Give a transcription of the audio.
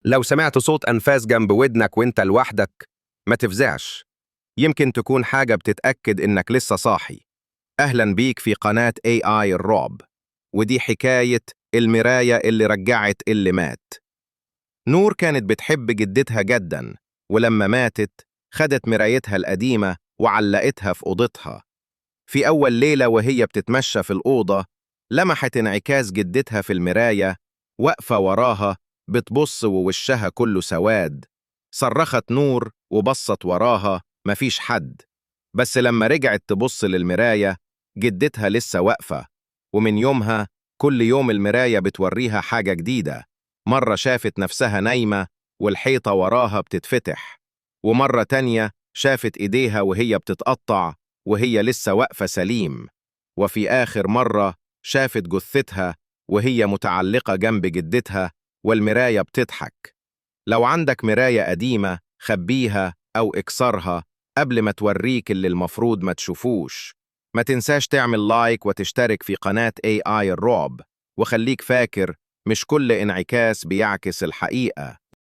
لو سمعت صوت أنفاس جنب ودنك وانت لوحدك، ما تفزعش. يمكن تكون حاجة بتتأكد إنك لسه صاحي. أهلا بيك في قناة AI الرعب، ودي حكاية المراية اللي رجعت اللي مات. نور كانت بتحب جدتها جدا، ولما ماتت خدت مرايتها القديمة وعلقتها في أوضتها. في أول ليلة وهي بتتمشى في الأوضة، لمحت انعكاس جدتها في المراية واقفة وراها بتبص ووشها كله سواد. صرخت نور وبصت وراها، مفيش حد. بس لما رجعت تبص للمراية، جدتها لسه واقفة. ومن يومها كل يوم المراية بتوريها حاجة جديدة. مرة شافت نفسها نايمة والحيطة وراها بتتفتح، ومرة تانية شافت إيديها وهي بتتقطع وهي لسه واقفة سليم، وفي آخر مرة شافت جثتها وهي متعلقة جنب جدتها والمراية بتضحك. لو عندك مراية قديمة خبيها أو اكسرها قبل ما توريك اللي المفروض ما تشوفوش. ما تنساش تعمل لايك وتشترك في قناة AI الرعب، وخليك فاكر مش كل انعكاس بيعكس الحقيقة.